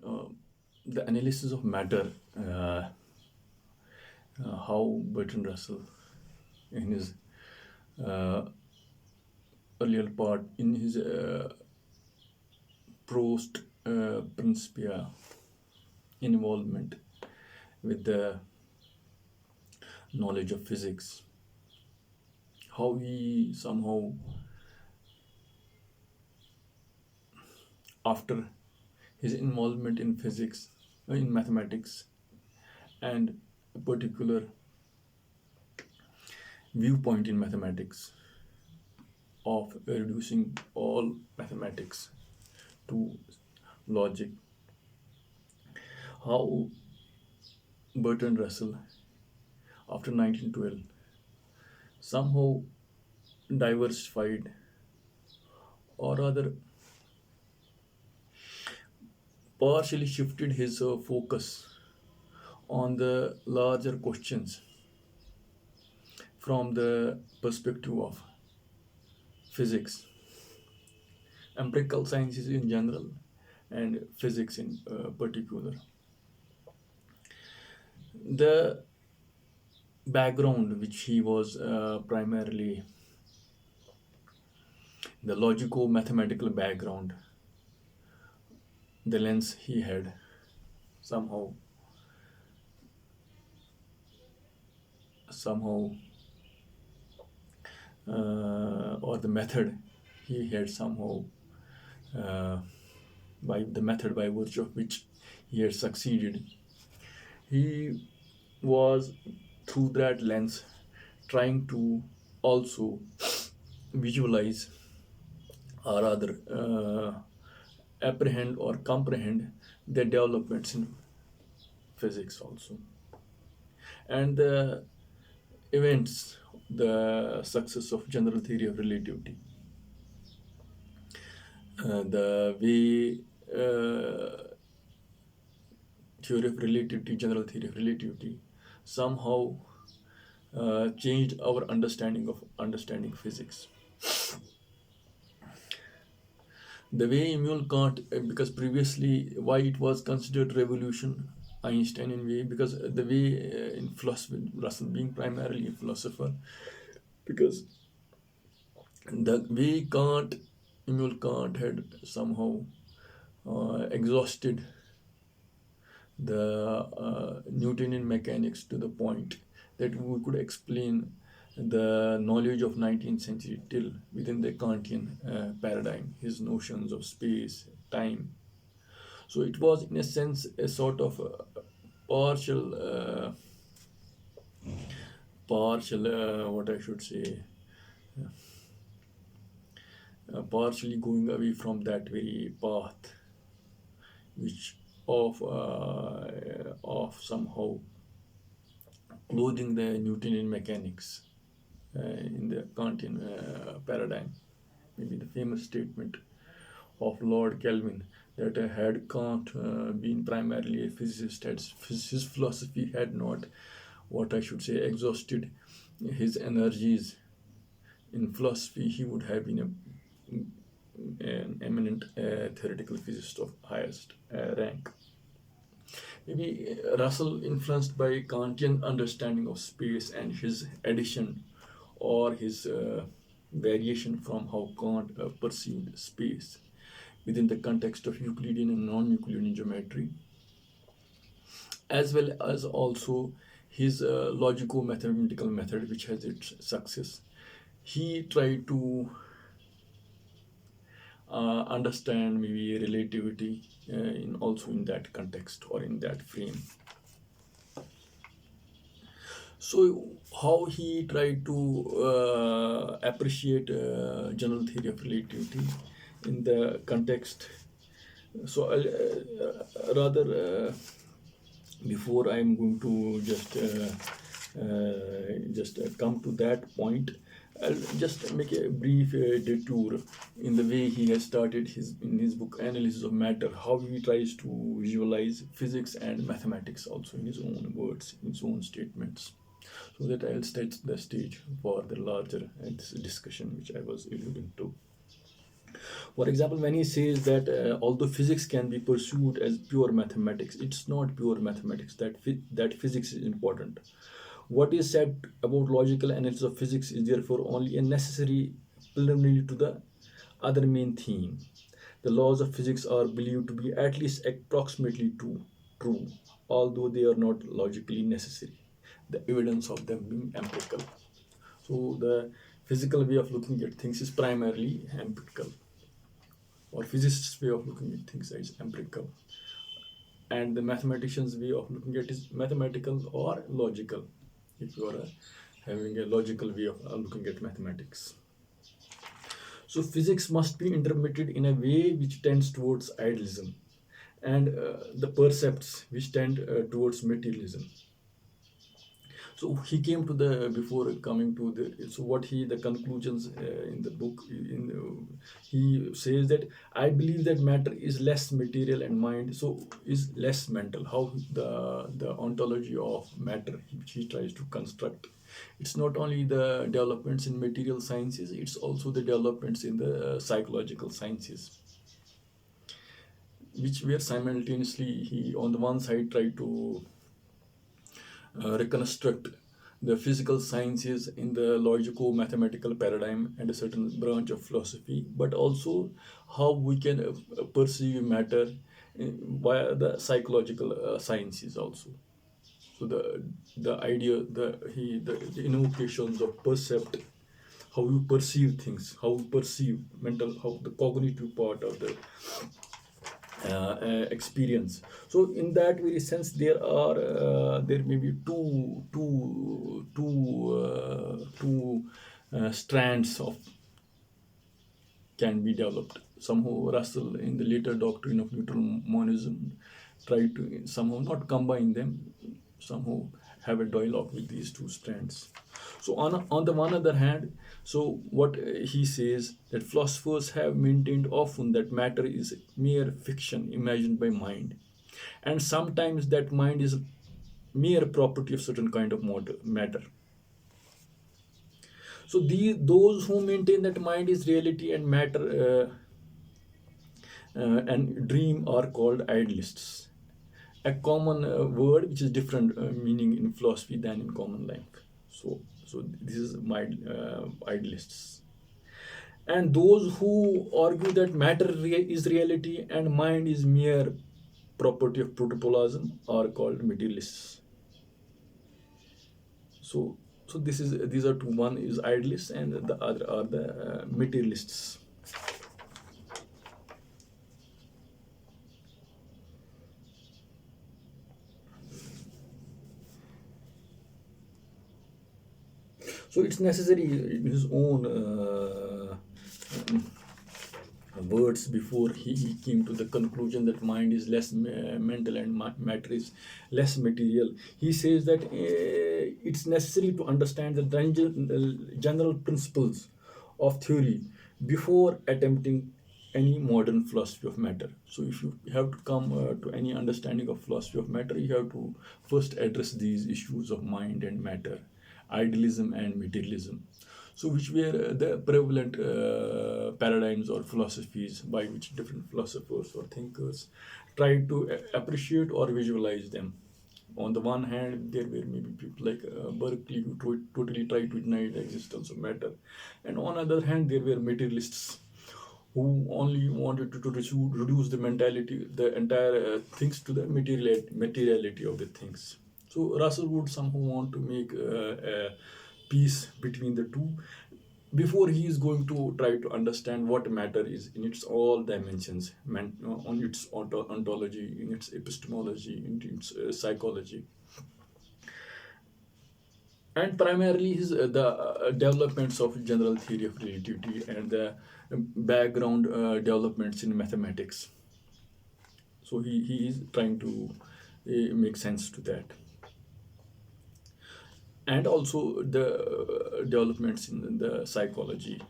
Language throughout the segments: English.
uh, the analysis of matter, how Bertrand Russell, in his uh, earlier part, in his Prost Principia, involvement with the knowledge of physics, how he somehow, after his involvement in physics, in mathematics, and a particular viewpoint in mathematics of reducing all mathematics to logic, how Bertrand Russell, after 1912, somehow diversified, or rather partially shifted his focus on the larger questions from the perspective of physics, empirical sciences in general, and physics in particular. The background, which he was primarily the logico mathematical background, the lens he had, somehow, somehow, or the method he had somehow, uh, by the method by virtue of which he had succeeded, he was through that lens trying to also visualize, or rather apprehend or comprehend, the developments in physics also, and the events, the success of general theory of relativity, the way theory of relativity, general theory of relativity, somehow changed our understanding of understanding physics. The way Immanuel Kant, because previously why it was considered revolution, Einsteinian way, because the way in philosophy, Russell being primarily a philosopher, because the way Kant, Immanuel Kant had somehow exhausted the Newtonian mechanics to the point that we could explain the knowledge of 19th century till within the Kantian paradigm, his notions of space, time. So it was, in a sense, a sort of partial, what I should say, partially going away from that very path, which of somehow clothing the Newtonian mechanics in the Kantian paradigm. Maybe the famous statement of Lord Kelvin that had Kant been primarily a physicist, his philosophy had not, what I should say, exhausted his energies in philosophy, he would have been an eminent theoretical physicist of highest rank. Maybe Russell, influenced by Kantian understanding of space and his addition or his variation from how Kant perceived space within the context of Euclidean and non-Euclidean geometry, as well as also his logico-mathematical method, which has its success. He tried to understand maybe relativity in also in that context or in that frame. So how he tried to appreciate general theory of relativity in the context. So rather before I'm going to just come to that point, I'll just make a brief detour in the way he has started in his book Analysis of Matter, how he tries to visualize physics and mathematics also in his own words, in his own statements, so that I'll set the stage for the larger discussion which I was alluding to. For example, when he says that although physics can be pursued as pure mathematics, it's not pure mathematics. That physics is important. What is said about logical analysis of physics is therefore only a necessary preliminary to the other main theme. The laws of physics are believed to be at least approximately true, although they are not logically necessary. The evidence of them being empirical. So the physical way of looking at things is primarily empirical, or physicists' way of looking at things is empirical, and the mathematicians' way of looking at it is mathematical or logical. If you are having a logical way of looking at mathematics, so physics must be interpreted in a way which tends towards idealism, and the percepts which tend towards materialism. So he came to the, before coming to the, so what he, the conclusions in the book, he says that I believe that matter is less material and mind so is less mental. How the ontology of matter which he tries to construct, it's not only the developments in material sciences, it's also the developments in the psychological sciences, which were simultaneously, he on the one side tried to reconstruct the physical sciences in the logico-mathematical paradigm and a certain branch of philosophy, but also how we can perceive matter via the psychological sciences also. So the idea, the invocations of percept, how you perceive things, how you perceive mental, how the cognitive part of the experience. So in that very sense, there may be two strands of can be developed. Somehow Russell, in the later doctrine of neutral monism, tried to somehow not combine them, somehow have a dialogue with these two strands. So on the one other hand, so what he says that philosophers have maintained often that matter is mere fiction imagined by mind, and sometimes that mind is mere property of certain kind of matter. So those who maintain that mind is reality and matter and dream are called idealists. A common word which is different meaning in philosophy than in common life. So this is my idealists. And those who argue that matter is reality and mind is mere property of protoplasm are called materialists. So so these are two. One is idealists and the other are the materialists. So it's necessary in his own words before he came to the conclusion that mind is less mental and matter is less material. He says that it's necessary to understand the general principles of theory before attempting any modern philosophy of matter. So if you have to come to any understanding of philosophy of matter, you have to first address these issues of mind and matter, idealism and materialism. So which were the prevalent paradigms or philosophies by which different philosophers or thinkers tried to appreciate or visualize them. On the one hand, there were maybe people like Berkeley who totally tried to deny the existence of matter, and on the other hand, there were materialists who only wanted to reduce the mentality, the entire things to the materiality of the things. So Russell would somehow want to make a peace between the two before he is going to try to understand what matter is in its all dimensions, on its ontology, in its epistemology, in its psychology, and primarily his developments of general theory of relativity and the background developments in mathematics. So he is trying to make sense to that, and also the developments in the psychology.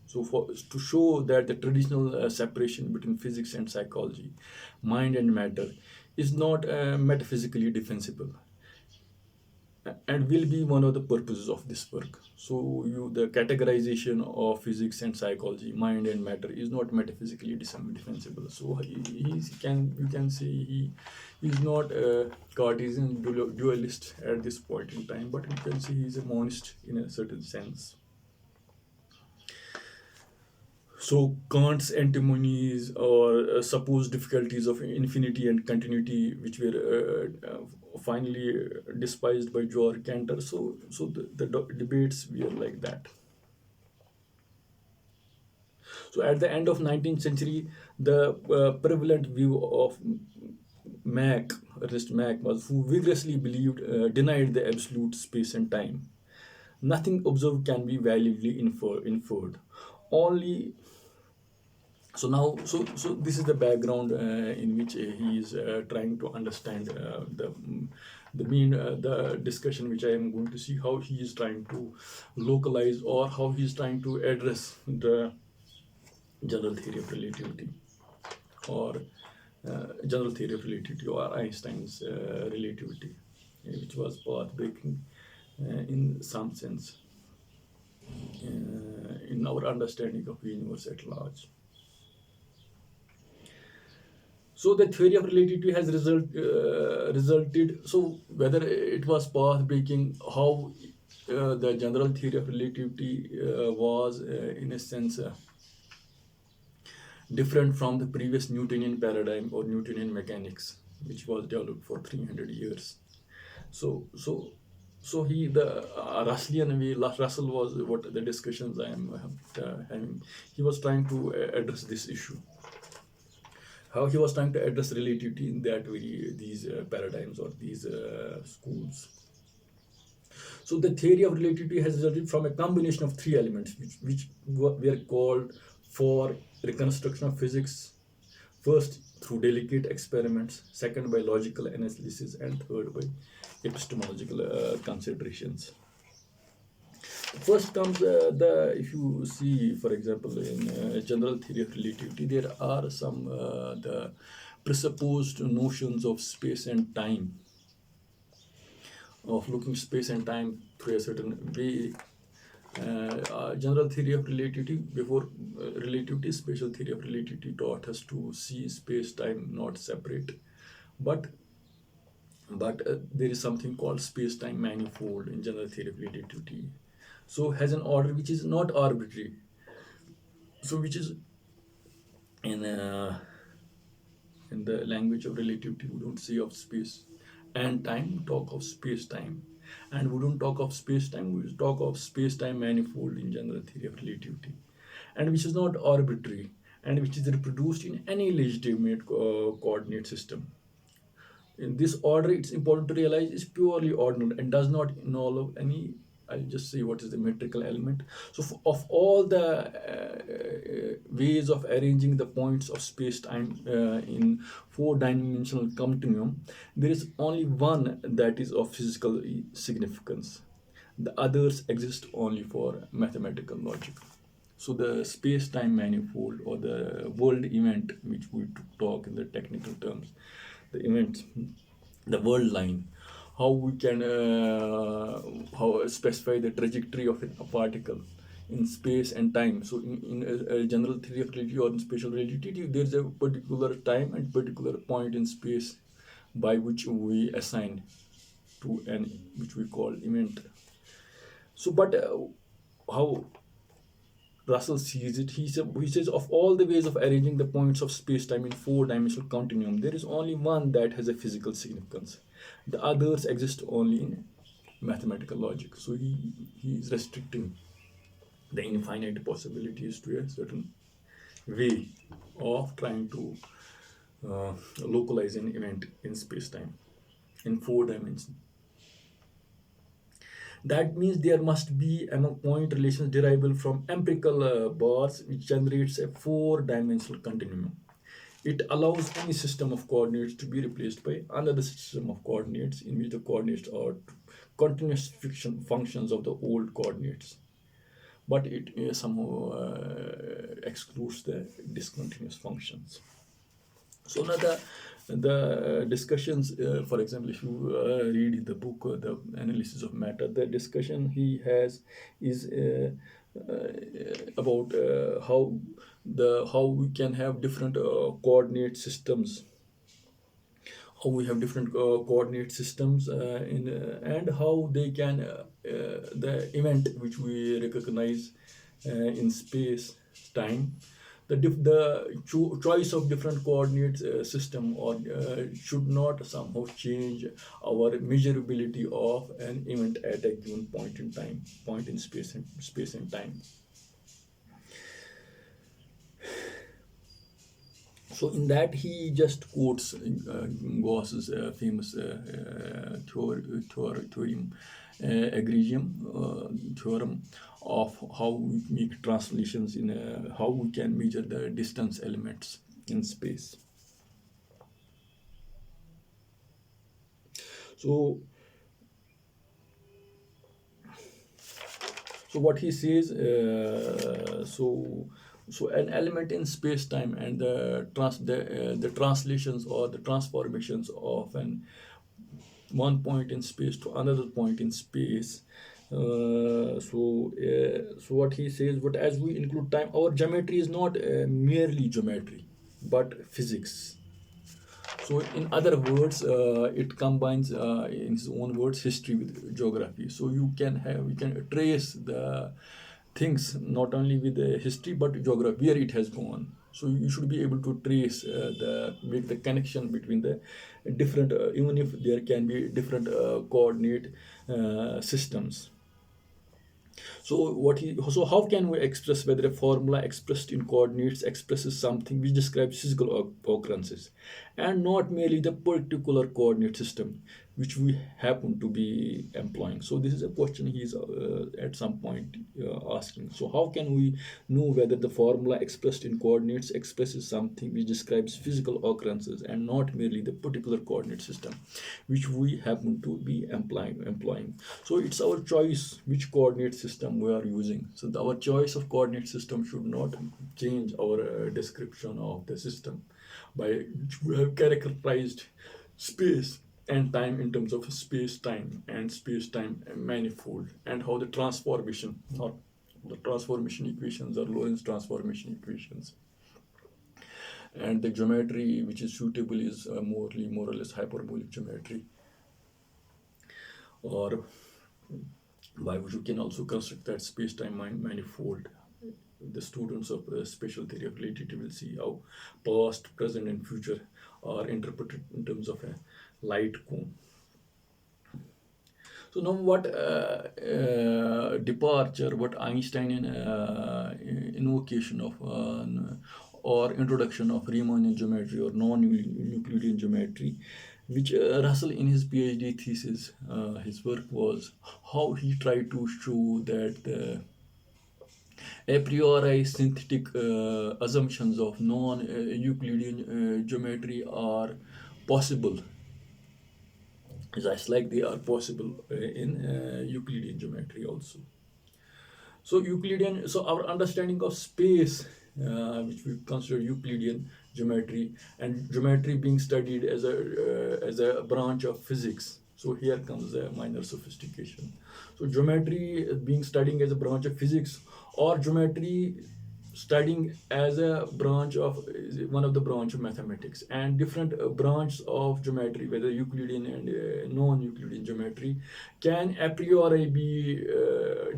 So to show that the traditional separation between physics and psychology, mind and matter, is not metaphysically defensible, and will be one of the purposes of this work. So the categorization of physics and psychology, mind and matter, is not metaphysically defensible. So you can say he is not a Cartesian dualist at this point in time, but you can say he is a monist in a certain sense. So Kant's antinomies or supposed difficulties of infinity and continuity, which were finally despised by Georg Cantor. So the debates were like that. So at the end of 19th century, the prevalent view of Ernest Mach was, who vigorously believed, denied the absolute space and time. Nothing observed can be validly inferred. Only so this is the background in which he is trying to understand the discussion which I am going to see, how he is trying to localize, or how he is trying to address the general theory of relativity, or general theory of relativity, or Einstein's relativity, which was path breaking in some sense in our understanding of the universe at large. So the theory of relativity has resulted. So whether it was path breaking, how the general theory of relativity was, in a sense, different from the previous Newtonian paradigm or Newtonian mechanics, which was developed for 300 years. So so so the Russellian way. Russell was what the discussions I am having. He was trying to address this issue, how he was trying to address relativity in that way, these paradigms or these schools. So the theory of relativity has resulted from a combination of three elements, which were called for reconstruction of physics. First, through delicate experiments. Second, by logical analysis. And third, by epistemological considerations. First comes the if you see, for example, in general theory of relativity, there are some the presupposed notions of space and time, of looking space and time through a certain way. General theory of relativity, before relativity, special theory of relativity taught us to see space time not separate, but there is something called space time manifold in general theory of relativity. So has an order which is not arbitrary, so which is in in the language of relativity, we don't say of space and time, we talk of space time. And we don't talk of space time, we talk of space time manifold in general theory of relativity, and which is not arbitrary, and which is reproduced in any legitimate coordinate system. In this order, it's important to realize, is purely ordinal and does not involve any. I'll just say what is the metrical element. So, of all the ways of arranging the points of space-time in four-dimensional continuum, there is only one that is of physical significance. The others exist only for mathematical logic. So the space-time manifold, or the world event, which we talk in the technical terms, the event, the world line, how we can how specify the trajectory of a particle in space and time. So in a general theory of relativity or in special relativity, there is a particular time and particular point in space by which we assign to an, which we call event. So, but how Russell sees it, he says, of all the ways of arranging the points of space-time in four-dimensional continuum, there is only one that has a physical significance. The others exist only in mathematical logic. So he is restricting the infinite possibilities to a certain way of trying to localize an event in space-time in four dimensions. That means there must be among point relations derivable from empirical bars, which generates a four-dimensional continuum. It allows any system of coordinates to be replaced by another system of coordinates in which the coordinates are continuous functions of the old coordinates. But it somehow excludes the discontinuous functions. So now the discussions, for example, if you read the book, the analysis of matter, the discussion he has is about how we can have different coordinate systems, how we have different coordinate systems and how they can the event which we recognize in space time, the choice of different coordinate system or should not somehow change our measurability of an event at a given point in time, point in space and time. So in that he just quotes Gauss's famous theorem, egregium theorem of how we make translations in how we can measure the distance elements in space. So so what he says, so an element in space time and the translations or the transformations of an one point in space to another point in space. So what he says, but as we include time, our geometry is not merely geometry but physics. So in other words, it combines, in his own words, history with geography. So you can trace the things not only with the history but geography, where it has gone. So you should be able to trace the make the connection between the different, even if there can be different coordinate systems. So how can we express whether a formula expressed in coordinates expresses something which describes physical occurrences and not merely the particular coordinate system which we happen to be employing? So this is a question he is at some point asking. So how can we know whether the formula expressed in coordinates expresses something which describes physical occurrences and not merely the particular coordinate system which we happen to be employing? So it's our choice which coordinate system we are using. So our choice of coordinate system should not change our description of the system by which we have characterized space and time in terms of space time and space time manifold, and how the transformation, not the transformation equations or Lorentz transformation equations, and the geometry which is suitable is more or less hyperbolic geometry, or by which you can also construct that space-time manifold. The students of spatial theory of relativity will see how past, present, and future are interpreted in terms of a light cone. So now, what departure, what Einsteinian invocation of or introduction of Riemannian geometry or non-Euclidean geometry, which Russell in his PhD thesis, his work was how he tried to show that the a priori synthetic assumptions of non-Euclidean geometry are possible, just like they are possible in Euclidean geometry also. So our understanding of space, which we consider Euclidean geometry, and geometry being studied as a branch of physics. So here comes a minor sophistication. So geometry being studying as a branch of physics, or geometry studying as a branch of one of the branch of mathematics, and different branches of geometry, whether Euclidean and non-Euclidean geometry, can a priori be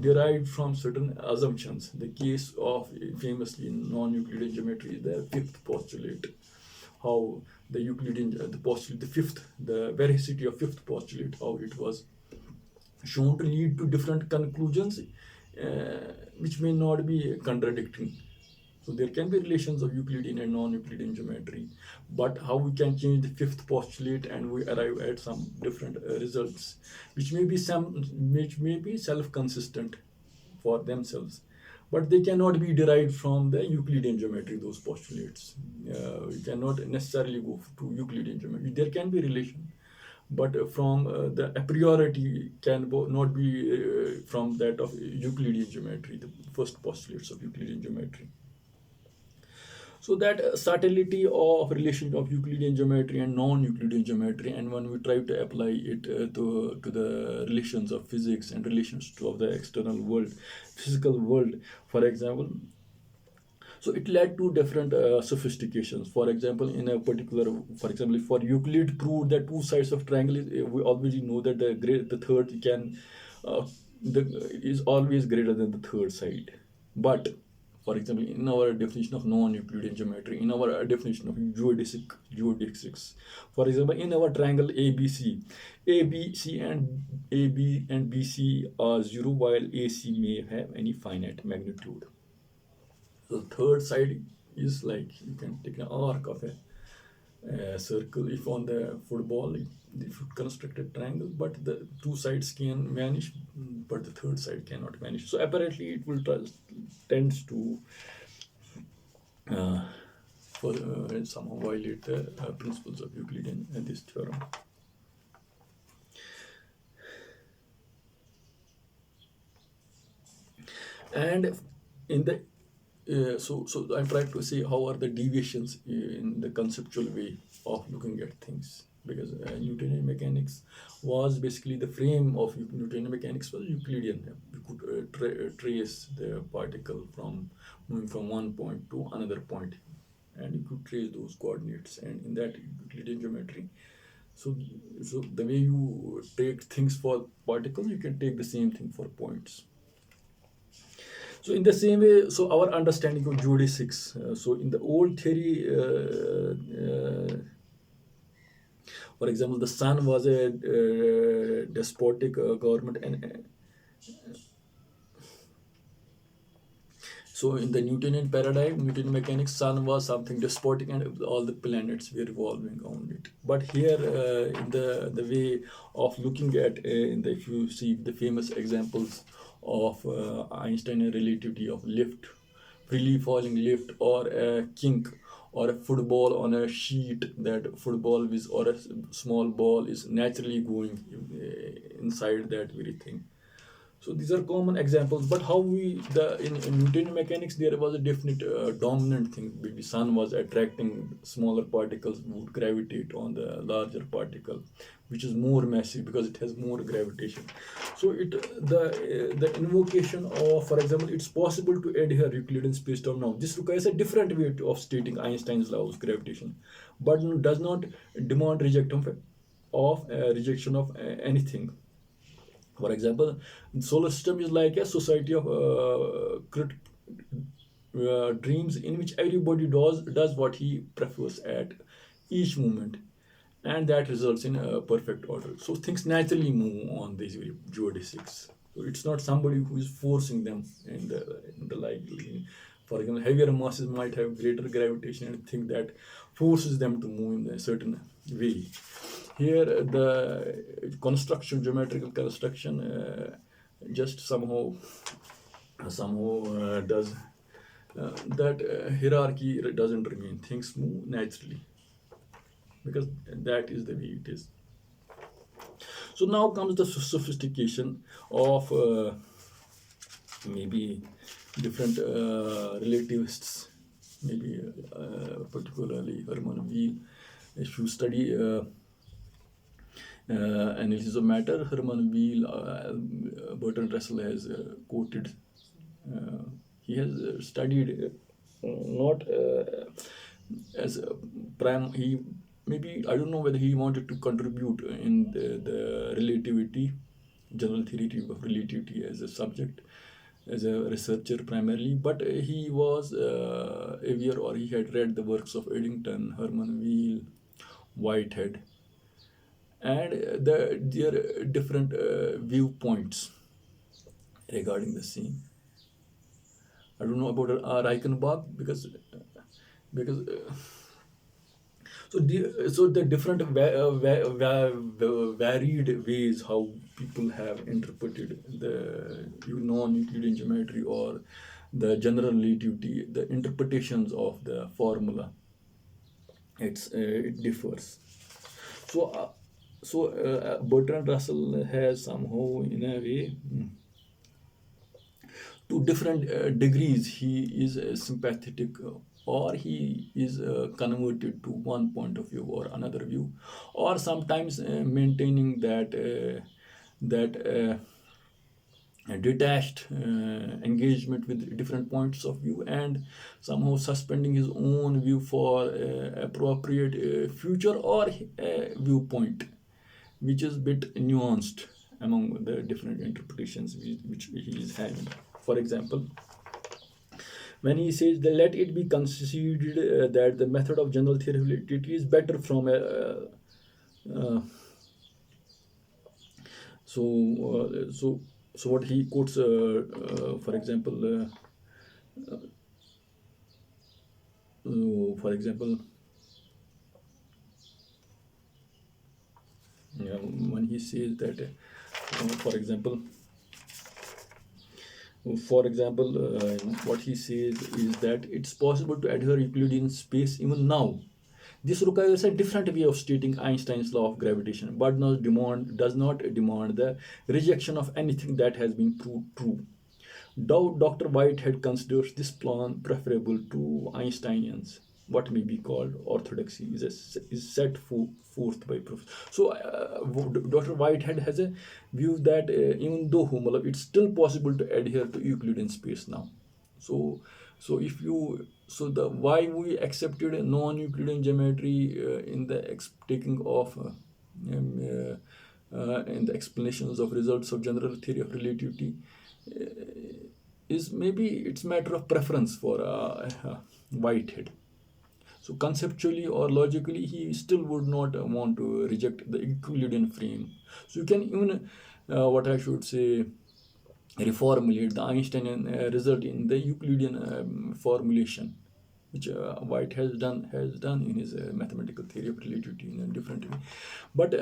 derived from certain assumptions. The case of famously non-Euclidean geometry is the fifth postulate. How the Euclidean the postulate, the fifth, the veracity of fifth postulate, how it was shown to lead to different conclusions, which may not be contradicting. So there can be relations of Euclidean and non-Euclidean geometry, but how we can change the fifth postulate and we arrive at some different results, which may be self-consistent for themselves, but they cannot be derived from the Euclidean geometry. Those postulates, we cannot necessarily go to Euclidean geometry. There can be relation, but from the a priority can not be from that of Euclidean geometry, the first postulates of Euclidean geometry. So that subtlety of relation of Euclidean geometry and non-Euclidean geometry, and when we try to apply it to the relations of physics and relations to of the external world, physical world, for example, so it led to different sophistications. For example, in a particular, for example, for Euclid proved that two sides of triangle is, we already know that the third can uh, the is always greater than the third side. But for example, in our definition of non-Euclidean geometry, in our definition of geodesics, for example, in our triangle ABC, ABC and AB and BC are zero, while AC may have any finite magnitude. So the third side is like you can take an arc of a circle. If on the football, if you construct a triangle, but the two sides can vanish, but the third side cannot vanish. So apparently, it will tends to uh, somehow violate the principles of Euclidean this theorem. And in the so I'm trying to say how are the deviations in the conceptual way of looking at things, because Newtonian mechanics was basically the frame of Newtonian mechanics was Euclidean. We could trace the particle from moving from one point to another point, and you could trace those coordinates. And in that Euclidean geometry, so so the way you take things for particles, you can take the same thing for points. So in the same way, so our understanding of geodesics. So in the old theory, for example, the sun was a despotic government, and so in the Newtonian paradigm, Newtonian mechanics, sun was something despotic, and all the planets were revolving on it. But here, in the way of looking at, if you see the famous examples of Einstein and relativity of lift, freely falling lift, or a kink, or a football on a sheet, that football is, or a small ball is naturally going inside that very thing. So these are common examples. But how we the in Newtonian mechanics, there was a definite dominant thing. Maybe sun was attracting smaller particles, would gravitate on the larger particle, which is more massive because it has more gravitation. So the invocation of, for example, it's possible to adhere Euclidean space-time. Now this requires a different way of stating Einstein's law of gravitation, but does not demand rejection of anything. For example, the solar system is like a society of dreams, in which everybody does what he prefers at each moment, and that results in a perfect order. So things naturally move on these geodesics. So it's not somebody who is forcing them in the like. For example, heavier masses might have greater gravitation and think that forces them to move in a certain way. Here, the construction, geometrical construction, just somehow does that hierarchy doesn't remain. Things move naturally because that is the way it is. So now comes the sophistication of maybe different relativists, maybe particularly Hermann Weyl. If you study analysis of matter, Hermann Weyl, Bertrand Russell has quoted. He has studied not as a prime. He maybe, I don't know whether he wanted to contribute in the relativity, general theory of relativity as a subject, as a researcher primarily, but he was aware, or he had read the works of Eddington, Hermann Weyl, Whitehead, and their different viewpoints regarding the same. I don't know about Reichenbach, because so the different varied ways how people have interpreted the non-Euclidean geometry or the general relativity, the interpretations of the formula, it differs. So Bertrand Russell has somehow, in a way, to different degrees, he is sympathetic or he is converted to one point of view or another view, or sometimes maintaining that detached engagement with different points of view, and somehow suspending his own view for appropriate future or viewpoint, which is bit nuanced among the different interpretations which he is having. For example, when he says that let it be conceded that the method of general theory of relativity is better from a uh, so so what he quotes, for example, for example, when he says that, for example, what he says is that it's possible to adhere Euclidean space even now. This requires a different way of stating Einstein's law of gravitation, but does not demand the rejection of anything that has been proved true. Dr. Whitehead considers this plan preferable to Einsteinians. What may be called orthodoxy is set forth by Prof. So, Dr. Whitehead has a view that even though it's still possible to adhere to Euclidean space now. So, if you the why we accepted a non-Euclidean geometry in the taking of in the explanations of results of general theory of relativity is maybe it's matter of preference for Whitehead. So conceptually or logically, he still would not want to reject the Euclidean frame. So you can even, what I should say, reformulate the Einsteinian result in the Euclidean formulation, which White has done in his mathematical theory of relativity in a different way. But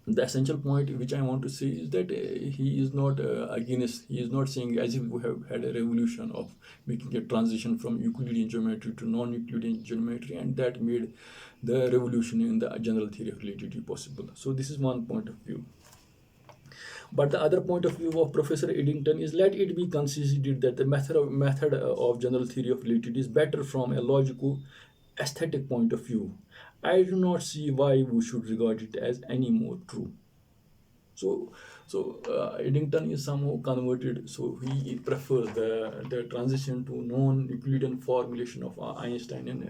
the essential point which I want to say is that he is not against, he is not saying as if we have had a revolution of making a transition from Euclidean geometry to non-Euclidean geometry, and that made the revolution in the general theory of relativity possible. So this is one point of view. But the other point of view of Professor Eddington is let it be conceded that the method of general theory of relativity is better from a logical aesthetic point of view. I do not see why we should regard it as any more true. So, Eddington is somehow converted. So he prefers the transition to non-Euclidean formulation of Einsteinian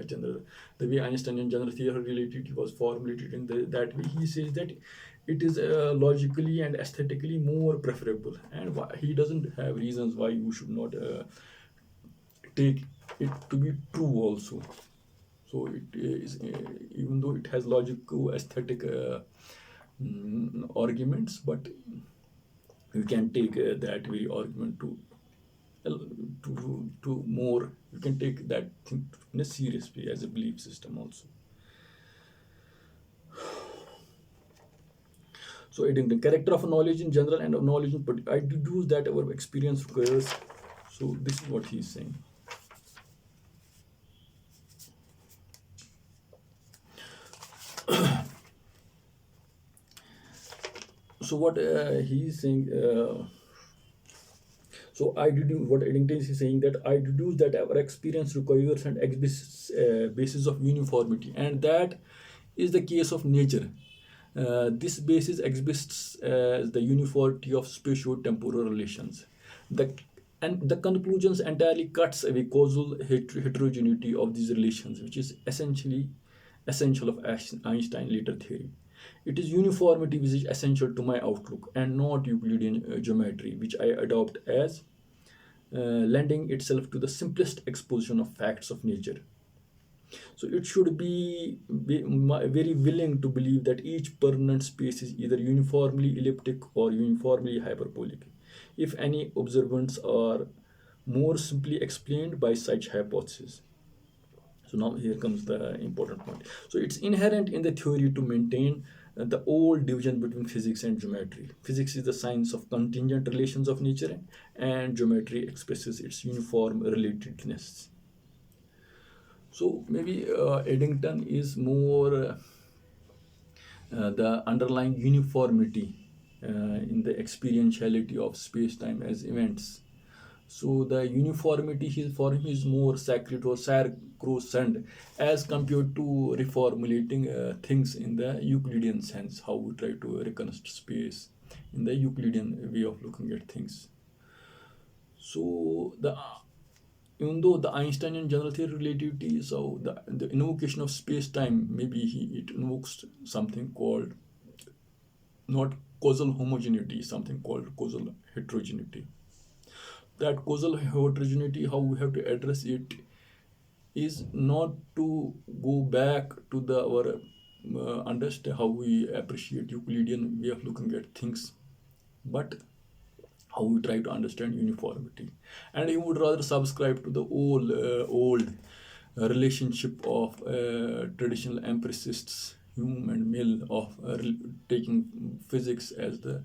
general, the way Einsteinian general theory of relativity was formulated in that way. He says that it is logically and aesthetically more preferable, and he doesn't have reasons why you should not take it to be true also. So it is, even though it has logical aesthetic arguments, but you can take that very argument to more. You can take that thing in a serious way as a belief system also. So it is the character of knowledge in general and of knowledge in particular. I deduce that our experience requires. So this is what he is saying. So what he is saying. So I deduce what Eddington is saying, that I deduce that our experience requires an basis of uniformity, and that is the case of nature. This basis exists as the uniformity of spatio-temporal relations. The and the conclusions entirely cuts away causal heterogeneity of these relations, which is essentially essential of Einstein later theory. It is uniformity which is essential to my outlook, and not Euclidean geometry, which I adopt as lending itself to the simplest exposition of facts of nature. So it should be very willing to believe that each permanent space is either uniformly elliptic or uniformly hyperbolic, if any observants are more simply explained by such hypotheses. So now here comes the important point. So it's inherent in the theory to maintain the old division between physics and geometry. Physics is the science of contingent relations of nature, and geometry expresses its uniform relatedness. So maybe Eddington is more the underlying uniformity in the experientiality of space-time as events. So the uniformity for him is more sacred or sacrosanct as compared to reformulating things in the Euclidean sense, how we try to reconstruct space in the Euclidean way of looking at things. So the even though the Einsteinian general theory of relativity, so the invocation of space-time, maybe it invokes something called not causal homogeneity, something called causal heterogeneity. That causal heterogeneity, how we have to address it, is not to go back to the our understand how we appreciate Euclidean way of looking at things, but how we try to understand uniformity. And he would rather subscribe to the old relationship of traditional empiricists, Hume and Mill, of taking physics as the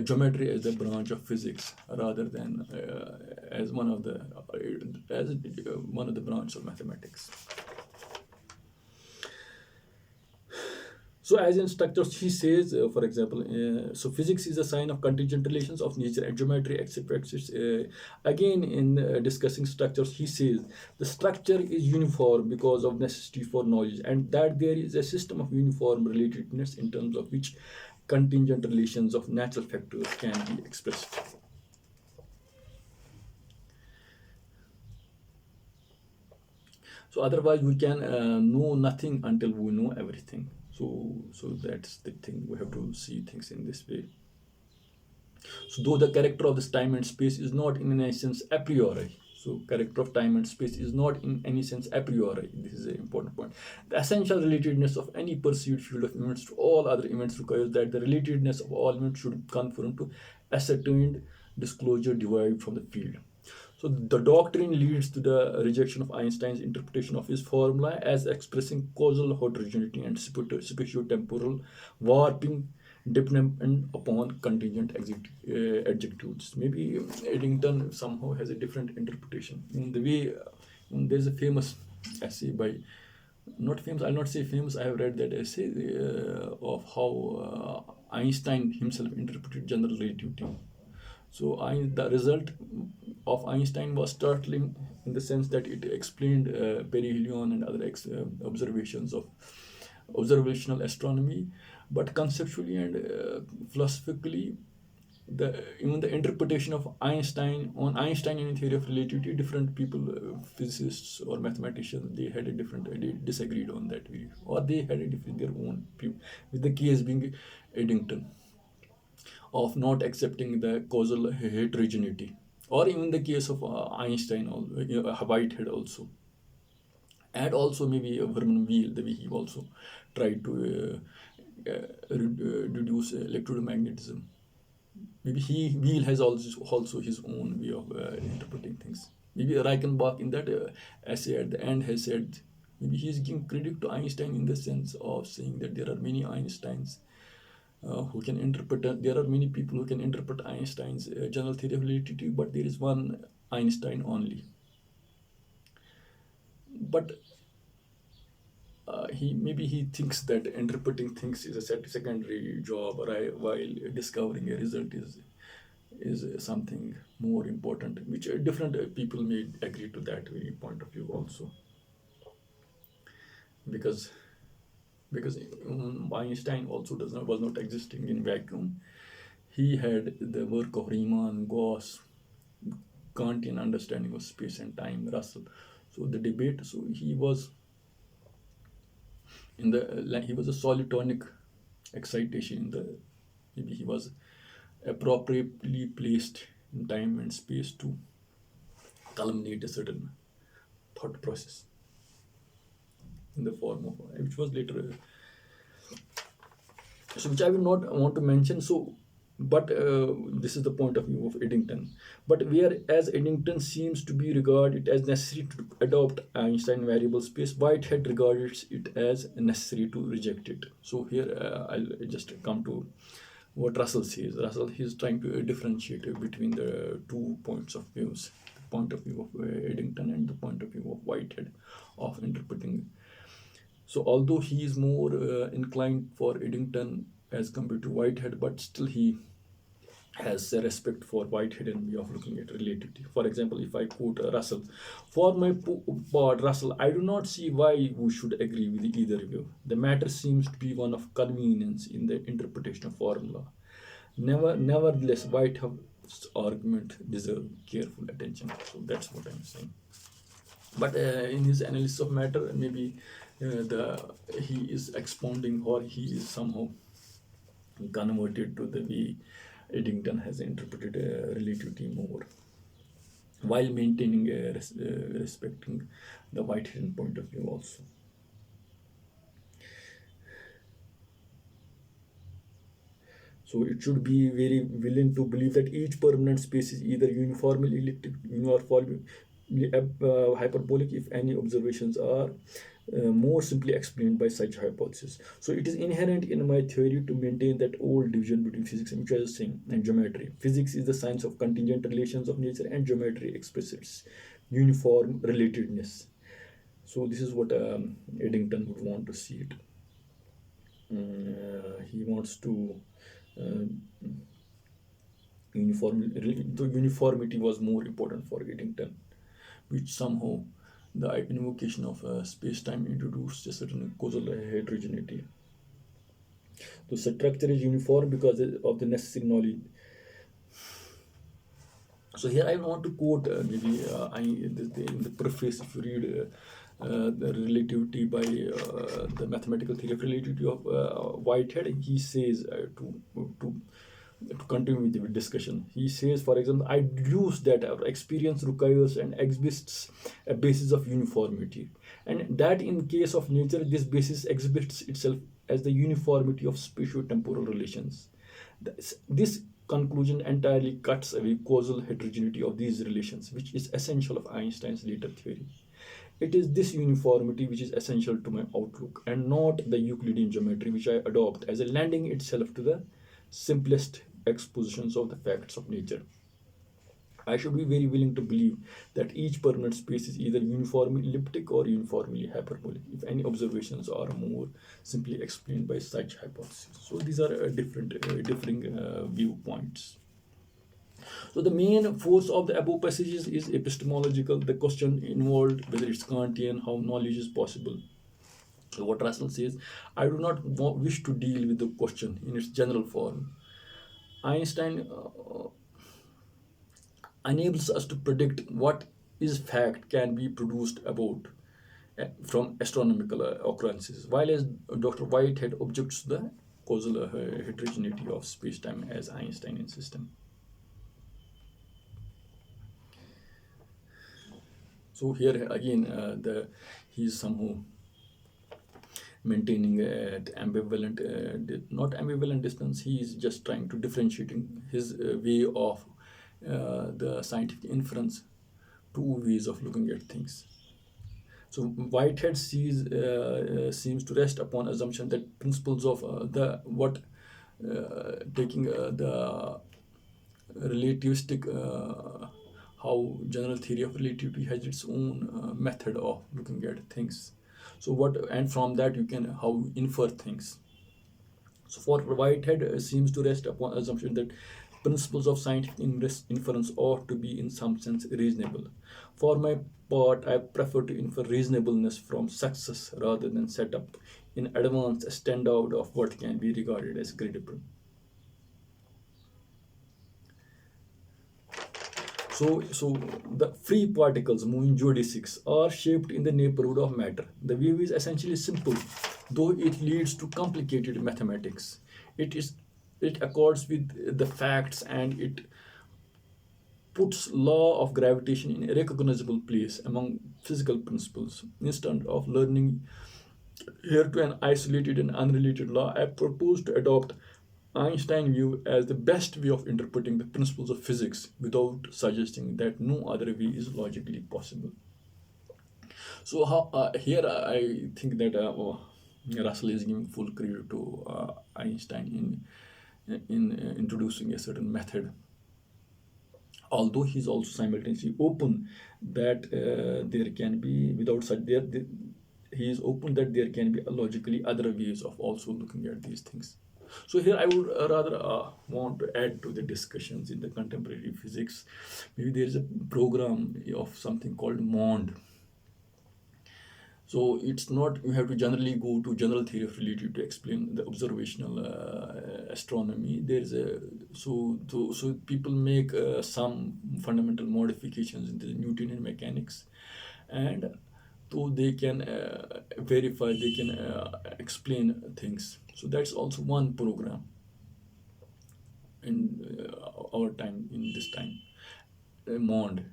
geometry as a branch of physics rather than as one of the branches of mathematics. So, as in structures, he says, for example, so physics is a sign of contingent relations of nature and geometry, etc. Again, in discussing structures, he says the structure is uniform because of necessity for knowledge, and that there is a system of uniform relatedness in terms of which contingent relations of natural factors can be expressed. So otherwise, we can know nothing until we know everything. So that's the thing. We have to see things in this way. So though the character of this time and space is not in any sense a priori. So character of time and space is not in any sense a priori. This is an important point. The essential relatedness of any perceived field of events to all other events requires that the relatedness of all events should conform to ascertained disclosure derived from the field. So the doctrine leads to the rejection of Einstein's interpretation of his formula as expressing causal heterogeneity and spatiotemporal warping dependent upon contingent adjectives. Maybe Eddington somehow has a different interpretation. In the way, there's a famous essay by, not famous, I'll not say famous, I have read that essay of how Einstein himself interpreted general relativity. So the result of Einstein was startling in the sense that it explained perihelion and other observations of observational astronomy, but conceptually and philosophically, even the interpretation of Einsteinian theory of relativity, different people, physicists or mathematicians, they had a different, they disagreed on that view, or they had a different their own view. With the case being Eddington, of not accepting the causal heterogeneity, or even the case of Einstein, Whitehead also, and also maybe Herman Weyl, the way he also tried to reduce electromagnetism. Maybe Weyl has also his own way of interpreting things. Maybe Reichenbach in that essay at the end has said, maybe he is giving credit to Einstein in the sense of saying that there are many Einsteins who can interpret. There are many people who can interpret Einstein's general theory of relativity, but there is one Einstein only. But he thinks that interpreting things is a secondary job, while discovering a result is something more important, which different people may agree to that point of view also, because Einstein also was not existing in vacuum. He had the work of Riemann, Gauss, Kantian understanding of space and time, Russell. So the debate. So he was he was a solitonic excitation in the, maybe he was appropriately placed in time and space to culminate a certain thought process in the form of, which was later, so which I will not want to mention. So, but this is the point of view of Eddington. But whereas Eddington seems to be regarded as necessary to adopt Einstein variable space, Whitehead regards it as necessary to reject it. So here I'll just come to what Russell says. Russell is trying to differentiate between the two points of views, the point of view of Eddington and the point of view of Whitehead of interpreting. So although he is more inclined for Eddington as compared to Whitehead, but still he has a respect for Whiteheadian way of looking at relativity. For example, if I quote Russell, for my part, Russell, I do not see why we should agree with either view. The matter seems to be one of convenience in the interpretation of formula. Nevertheless, Whitehead's argument deserves careful attention. So that's what I'm saying. But in his analysis of matter, maybe the he is expounding, or he is somehow converted to the way Eddington has interpreted relativity more, while maintaining respecting the Whiteheadian point of view also. So it should be very willing to believe that each permanent space is either uniformly elliptic, uniformly hyperbolic if any observations are more simply explained by such hypothesis. So it is inherent in my theory to maintain that old division between physics, which I was saying, and geometry. Physics is the science of contingent relations of nature, and geometry expresses uniform relatedness. So this is what Eddington would want to see it. He wants to uh, the uniformity was more important for Eddington, which somehow the invocation of space-time introduced a certain causal heterogeneity. The structure is uniform because of the necessary knowledge. So here I want to quote in the preface, if you read the relativity by the mathematical theory of relativity of Whitehead, he says to continue with the discussion. He says, for example, I deduce that our experience requires and exhibits a basis of uniformity, and that in case of nature, this basis exhibits itself as the uniformity of spatio-temporal relations. This conclusion entirely cuts away causal heterogeneity of these relations, which is essential of Einstein's later theory. It is this uniformity which is essential to my outlook, and not the Euclidean geometry which I adopt as a lending itself to the simplest expositions of the facts of nature. I should be very willing to believe that each permanent space is either uniformly elliptic or uniformly hyperbolic, if any observations are more simply explained by such hypotheses. So these are differing viewpoints. So the main force of the above passages is epistemological. The question involved, whether it's Kantian, how knowledge is possible. So what Russell says, I do not wish to deal with the question in its general form. Einstein enables us to predict what is fact can be produced about from astronomical occurrences, while as Dr. Whitehead objects to the causal heterogeneity of space-time as Einsteinian system. So here again, he is somehow maintaining ambivalent, not ambivalent distance. He is just trying to differentiating his way of the scientific inference, two ways of looking at things. So Whitehead seems to rest upon assumption that principles of taking the relativistic how general theory of relativity has its own method of looking at things. So and from that you can how infer things. So for Whitehead seems to rest upon assumption that principles of scientific inference ought to be in some sense reasonable. For my part, I prefer to infer reasonableness from success rather than set up in advance a standard of what can be regarded as credible. So the free particles moving geodesics are shaped in the neighborhood of matter. The view is essentially simple, though it leads to complicated mathematics. It accords with the facts, and it puts law of gravitation in a recognizable place among physical principles. Instead of learning here to an isolated and unrelated law, I propose to adopt Einstein view as the best way of interpreting the principles of physics without suggesting that no other way is logically possible. So here I think that Russell is giving full credit to Einstein in introducing a certain method, although he's also simultaneously open that there can be without such he is open that there can be logically other ways of also looking at these things. So here I would rather want to add to the discussions in the contemporary physics. Maybe there is a program of something called MOND. So it's not you have to generally go to general theory of relativity to explain the observational astronomy. There's a so people make some fundamental modifications in the Newtonian mechanics, and so they can verify, they can explain things. So that's also one program in our time, in this time, MOND.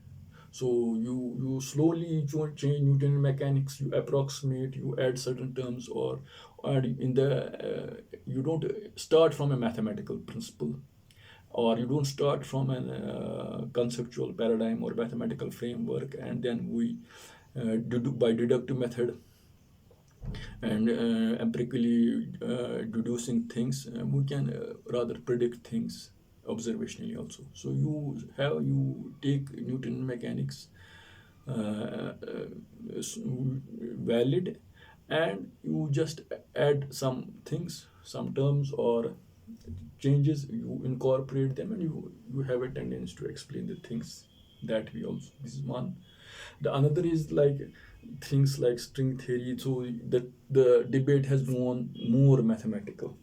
So you slowly change Newtonian mechanics, you approximate, you add certain terms, or add in the you don't start from a mathematical principle, or you don't start from a conceptual paradigm or mathematical framework, and then we by deductive method and empirically deducing things, we can rather predict things observationally also. So you take Newton mechanics valid, and you just add some things, some terms or changes, you incorporate them, and you have a tendency to explain the things that we also. This is one. The another is like things like string theory. So the debate has gone more mathematical.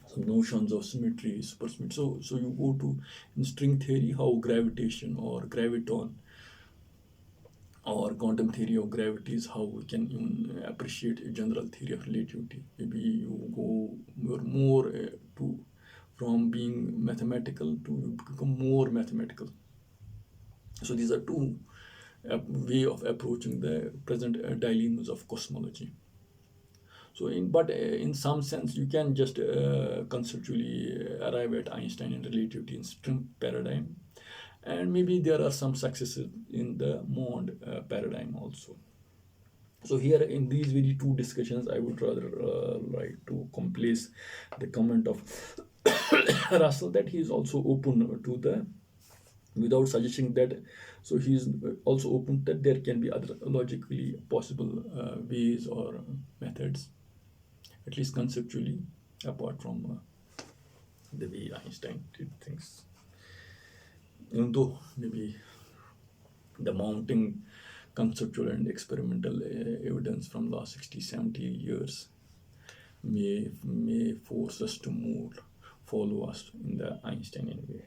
Some notions of symmetry, supersymmetry. So you go to in string theory how gravitation or graviton or quantum theory of gravity is how we can even appreciate a general theory of relativity. Maybe you go more to from being mathematical to you become more mathematical. So these are two way of approaching the present dilemmas of cosmology. So in some sense you can just conceptually arrive at Einsteinian relativity in string paradigm, and maybe there are some successes in the Mond paradigm also. So here in these very two discussions, I would rather like to place the comment of Russell that he is also open to the, without suggesting that, so he is also open that there can be other logically possible ways or methods, at least conceptually, apart from the way Einstein did things. Even though maybe the mounting conceptual and experimental evidence from last 60, 70 years may force us to more follow us in the Einsteinian way.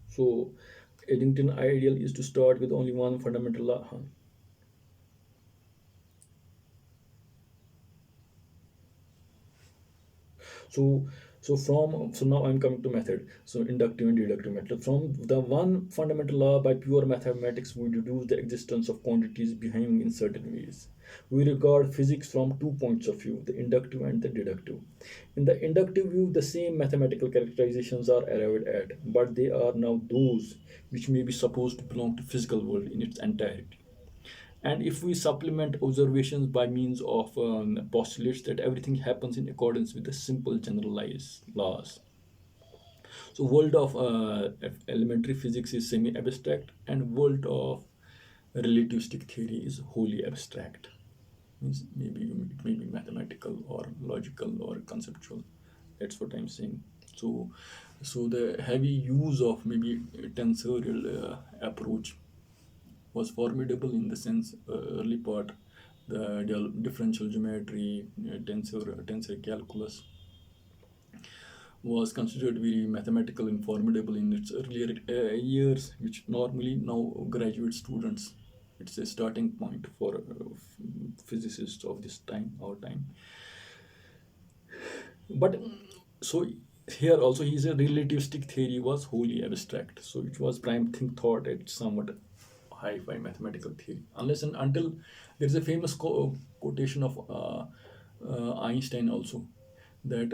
So Eddington ideal is to start with only one fundamental law. So so now I'm coming to method. So inductive and deductive method. From the one fundamental law, by pure mathematics, we deduce the existence of quantities behaving in certain ways. We regard physics from two points of view, the inductive and the deductive. In the inductive view, the same mathematical characterizations are arrived at, but they are now those which may be supposed to belong to physical world in its entirety. And if we supplement observations by means of postulates that everything happens in accordance with the simple generalized laws. So world of elementary physics is semi-abstract, and world of relativistic theory is wholly abstract. Means maybe it may be mathematical or logical or conceptual. That's what I'm saying. So the heavy use of maybe tensorial approach was formidable in the sense early part, the differential geometry, tensor calculus was considered very mathematical and formidable in its earlier years, which normally now graduate students. It's a starting point for physicists of this time, our time. But so here also his relativistic theory was wholly abstract. So it was prime think thought at somewhat hi-fi mathematical theory. Unless and until there is a famous quotation of Einstein also, that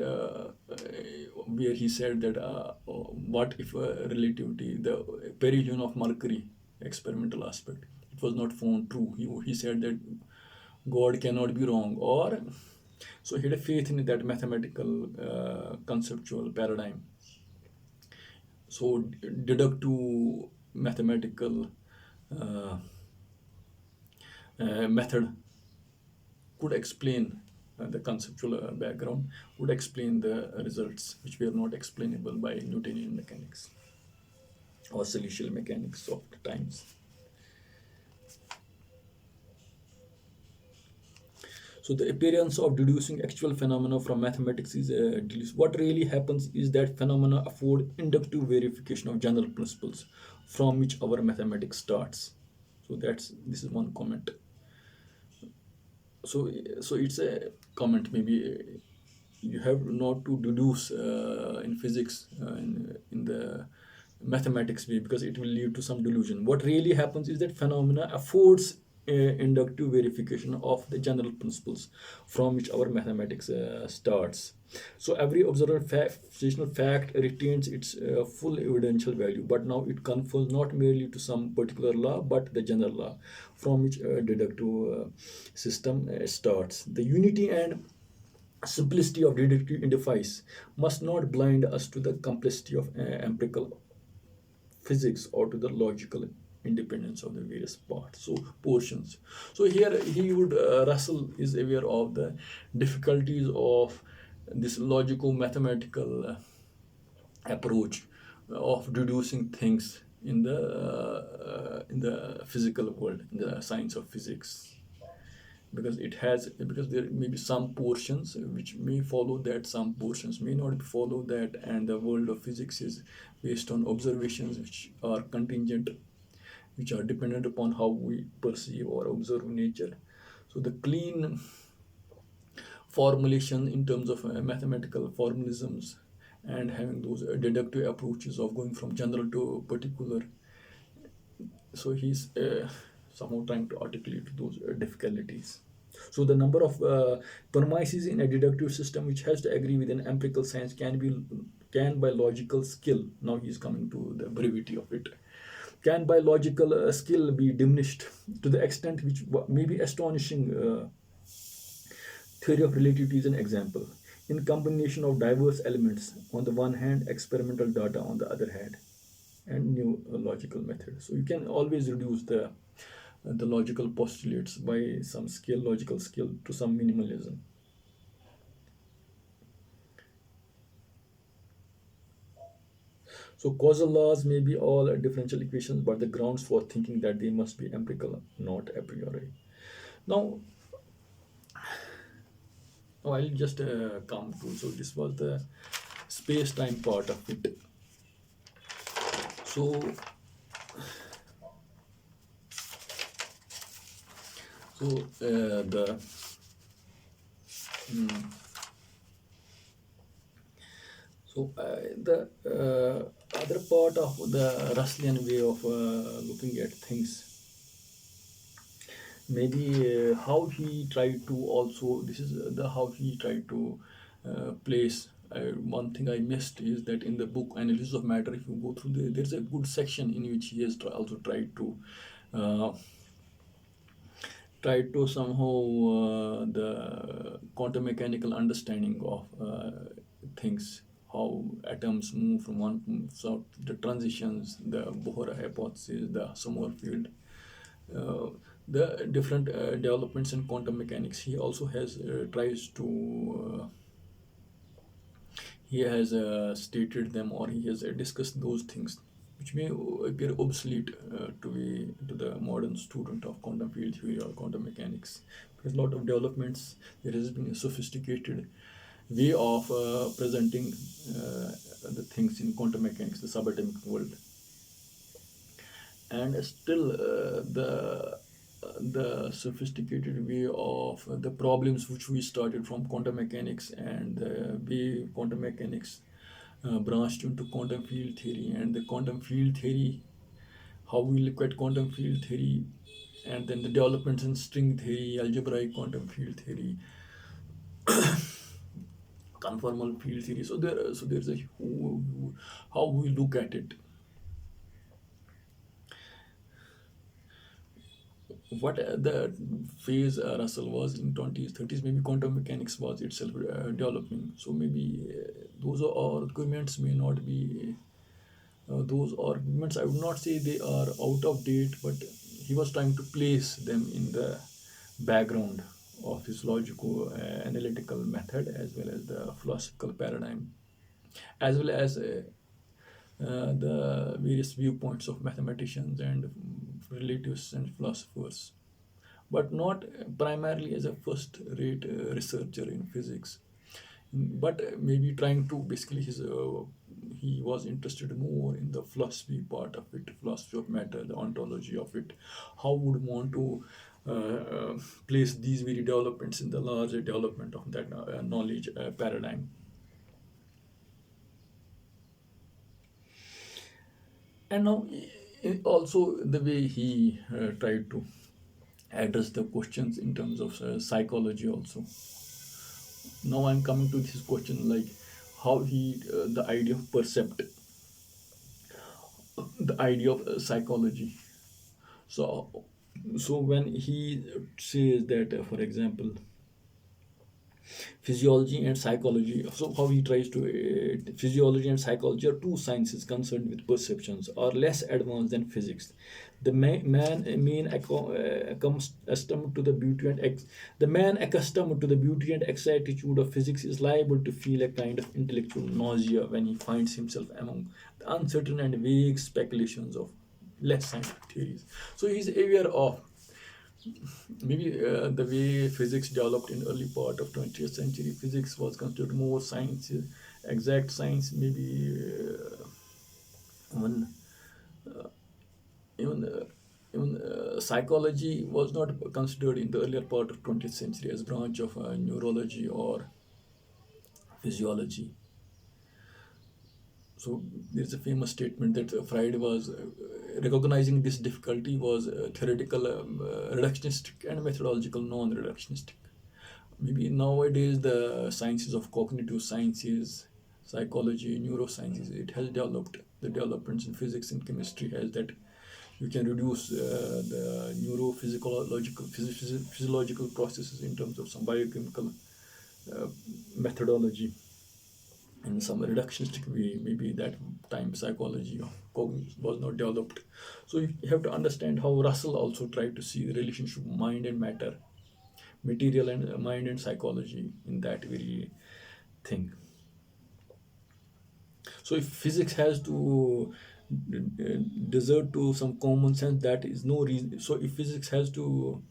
where he said that what if relativity, the perihelion of Mercury experimental aspect, it was not found true. He said that God cannot be wrong, or so he had a faith in that mathematical conceptual paradigm. So deductive mathematical uh, method could explain the conceptual background, would explain the results which were not explainable by Newtonian mechanics or celestial mechanics of the times. So the appearance of deducing actual phenomena from mathematics is delusive. What really happens is that phenomena afford inductive verification of general principles from which our mathematics starts. So this is one comment. So it's a comment. Maybe you have not to deduce in physics in the mathematics way, because it will lead to some delusion. What really happens is that phenomena affords inductive verification of the general principles from which our mathematics starts. So every observed observational fact retains its full evidential value, but now it confers not merely to some particular law but the general law from which deductive system starts. The unity and simplicity of deductive edifice must not blind us to the complexity of empirical physics or to the logical independence of the various parts, so portions. So here he would Russell is aware of the difficulties of this logical mathematical approach of deducing things in the physical world, in the science of physics, because there may be some portions which may follow that, some portions may not follow that, and the world of physics is based on observations which are contingent, which are dependent upon how we perceive or observe nature. So the clean formulation in terms of mathematical formalisms and having those deductive approaches of going from general to particular, so he's somehow trying to articulate those difficulties. So the number of premises in a deductive system which has to agree with an empirical science can by logical skill, now he's coming to the brevity of it, can by logical skill be diminished to the extent which may be astonishing. Theory of relativity is an example. In combination of diverse elements, on the one hand, experimental data on the other hand, and new logical methods. So you can always reduce the logical postulates by some skill, logical skill, to some minimalism. So causal laws may be all differential equations, but the grounds for thinking that they must be empirical, not a priori. Now, I'll just come to. So this was the space-time part of it. So, the mm, the other part of the Russellian way of looking at things, maybe how he tried to also, this is the how he tried to place. One thing I missed is that in the book Analysis of Matter, if you go through there's a good section in which he has also tried to uh, somehow the quantum mechanical understanding of things, how atoms move from one, so the transitions, the Bohr hypothesis, the Sommerfeld, uh, the different developments in quantum mechanics. He also has tries to he has stated them, or he has discussed those things which may appear obsolete to the modern student of quantum field theory or quantum mechanics, because a lot of developments, there has been a sophisticated way of presenting the things in quantum mechanics, the subatomic world, and still the sophisticated way of the problems which we started from quantum mechanics, and the way quantum mechanics branched into quantum field theory, and the quantum field theory, how we look at quantum field theory, and then the developments in string theory, algebraic quantum field theory, conformal field theory. So there's a how we look at it. What the phase Russell was in 20s, 30s, maybe quantum mechanics was itself developing. So maybe those arguments may not be, those arguments, I would not say they are out of date, but he was trying to place them in the background of his logical analytical method, as well as the philosophical paradigm, as well as the various viewpoints of mathematicians and relativists and philosophers, but not primarily as a first rate researcher in physics, but maybe trying to basically he was interested more in the philosophy part of it, philosophy of matter, the ontology of it, how would want to place these very developments in the larger development of that knowledge paradigm. And now also the way he tried to address the questions in terms of psychology also. Now I'm coming to this question, like how he the idea of percept, the idea of psychology. So so when he says that for example, physiology and psychology, so how he tries to physiology and psychology are two sciences concerned with perceptions, are less advanced than physics. The man mean accustomed to the beauty and the man accustomed to the beauty and exactitude of physics is liable to feel a kind of intellectual nausea when he finds himself among the uncertain and vague speculations of less scientific theories. So he's aware of maybe the way physics developed in early part of 20th century. Physics was considered more science, exact science, maybe even even psychology was not considered in the earlier part of 20th century as branch of neurology or physiology. So there's a famous statement that Freud was recognizing this difficulty was theoretical reductionistic and methodological non-reductionistic. Maybe nowadays the sciences of cognitive sciences, psychology, neurosciences, it has developed, the developments in physics and chemistry has that you can reduce the physiological processes in terms of some biochemical methodology in some reductionistic way. Maybe that time psychology or cognition was not developed. So you have to understand how Russell also tried to see the relationship of mind and matter, material and mind and psychology in that very thing. So if physics has to desert to some common sense, that is no reason. So if physics has to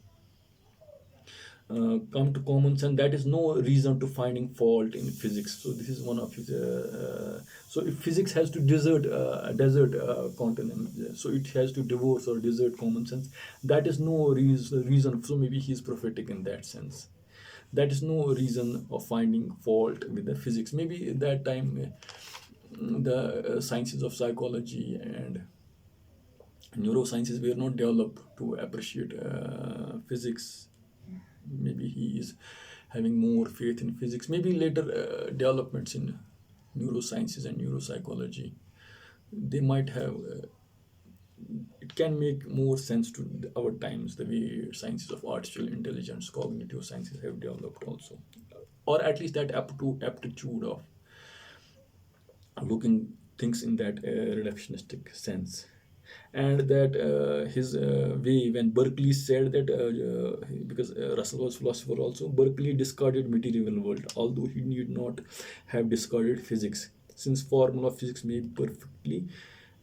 come to common sense, that is no reason to finding fault in physics. So this is one of his so if physics has to desert content, so it has to divorce or desert common sense, that is no reason. So maybe he's prophetic in that sense, that is no reason of finding fault with the physics. Maybe at that time the sciences of psychology and neurosciences were not developed to appreciate physics. Maybe he is having more faith in physics. Maybe later developments in neurosciences and neuropsychology, they might have it can make more sense to our times, the way sciences of artificial intelligence, cognitive sciences have developed also, or at least that aptitude of looking things in that reductionistic sense. And that his way when Berkeley said that because Russell was philosopher also, Berkeley discarded material world, although he need not have discarded physics, since formula of physics may perfectly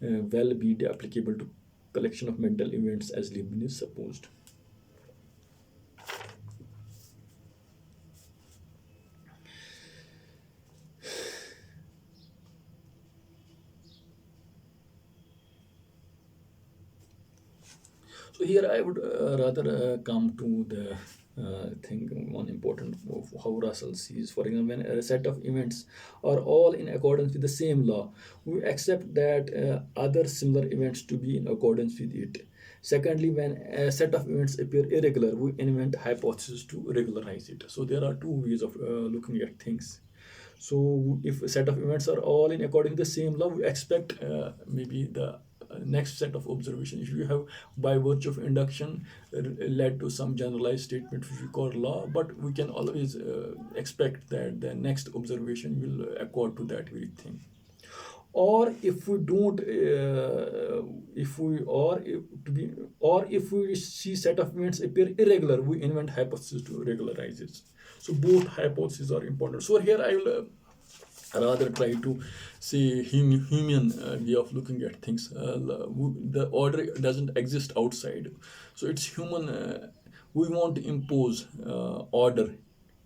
well be applicable to collection of mental events as Leibniz supposed. So here I would rather come to the thing, one important of how Russell sees. For example, when a set of events are all in accordance with the same law, we accept that other similar events to be in accordance with it. Secondly, when a set of events appear irregular, we invent hypotheses to regularize it. So there are two ways of looking at things. So if a set of events are all in according to the same law, we expect maybe the next set of observations. If you have by virtue of induction led to some generalized statement which we call law, but we can always expect that the next observation will accord to that very thing. Or if we don't if we or if, to be or if we see set of events appear irregular, we invent hypotheses to regularize it. So both hypotheses are important. So here I will rather try to say human way of looking at things. The order doesn't exist outside, so it's human. We want to impose order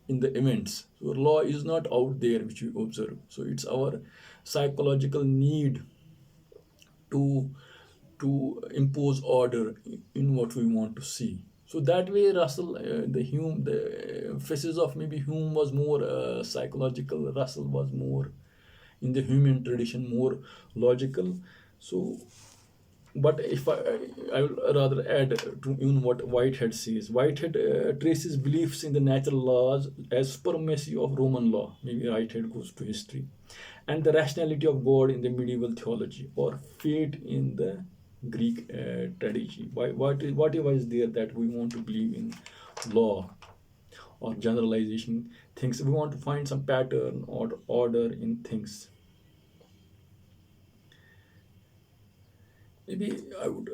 in the events. So law is not out there which we observe. So it's our psychological need to impose order in what we want to see. So that way, Russell, the emphasis of maybe Hume was more psychological. Russell was more in the human tradition, more logical. So, but if I will rather add to even what Whitehead says. Whitehead traces beliefs in the natural laws as supremacy of Roman law. Maybe Whitehead goes to history, and the rationality of God in the medieval theology, or fate in the Greek tragedy. Whatever is there that we want to believe in law or generalization things, we want to find some pattern or order in things. Maybe I would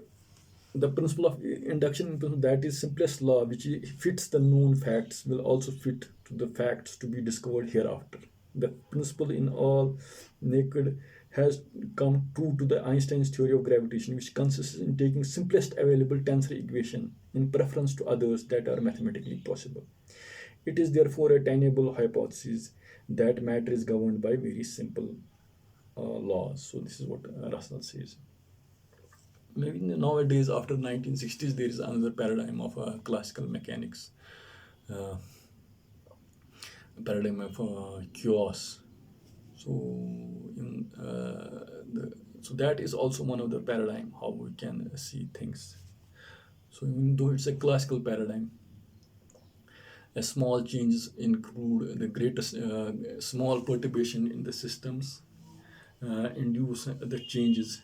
the principle of induction, that is simplest law which fits the known facts will also fit to the facts to be discovered hereafter. The principle in all naked has come true to the Einstein's theory of gravitation, which consists in taking simplest available tensor equation in preference to others that are mathematically possible. It is therefore a tenable hypothesis that matter is governed by very simple laws. So this is what Russell says. Maybe nowadays after 1960s there is another paradigm of classical mechanics, uh, paradigm of chaos. So in so that is also one of the paradigm how we can see things. So even though it's a classical paradigm, a small changes include the greatest small perturbation in the systems induce the changes,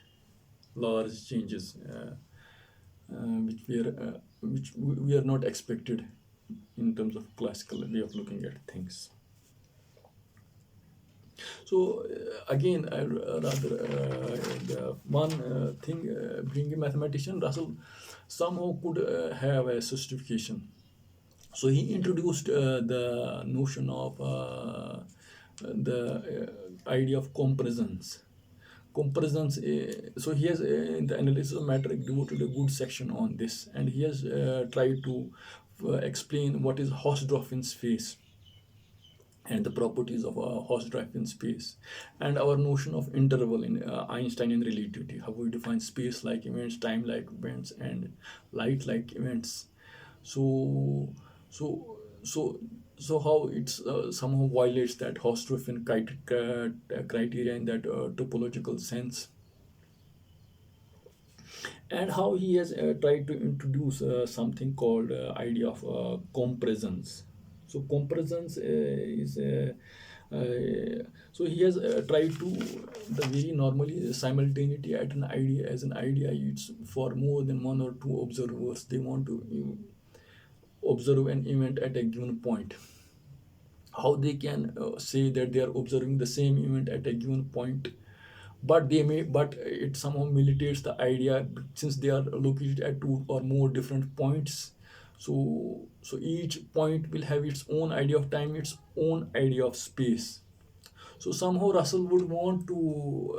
large changes, which we are not expected in terms of classical way of looking at things. So again, I rather the one thing being a mathematician, Russell somehow could have a justification. So he introduced the notion of the idea of comparisons. Comparisons. So he has in the analysis of matter devoted a good section on this, and he has tried to explain what is Hausdorff in space and the properties of a Hausdorff in space, and our notion of interval in Einsteinian relativity, how we define space like events, time like events, and light like events. So, so, so, so how it's somehow violates that Hausdorffian criteria in that topological sense, and how he has tried to introduce something called idea of comparisons. So comparisons is so he has tried to the very normally simultaneity at an idea as an idea, it's for more than one or two observers they want to observe an event at a given point. How they can say that they are observing the same event at a given point, but it somehow militates the idea since they are located at two or more different points. So each point will have its own idea of time, its own idea of space. So somehow Russell would want to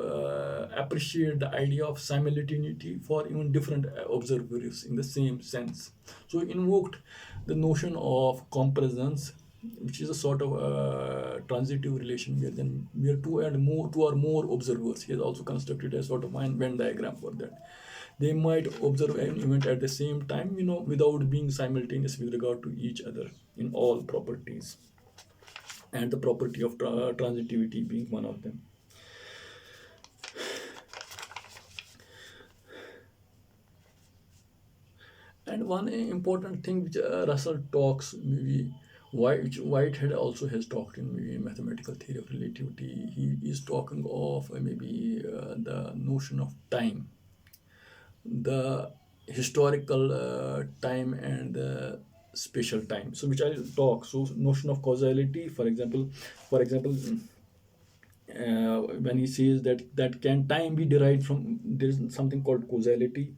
appreciate the idea of simultaneity for even different observers in the same sense. So he invoked the notion of comparisons, which is a sort of transitive relation where two or more observers. He has also constructed a sort of Venn diagram for that. They might observe an event at the same time, without being simultaneous with regard to each other in all properties, and the property of transitivity being one of them. And one important thing which Russell talks, maybe which Whitehead also has talked in maybe mathematical theory of relativity, he is talking of maybe the notion of time, the historical time and the spatial time. So which I'll talk. So notion of causality, for example, when he says that can time be derived from, there is something called causality.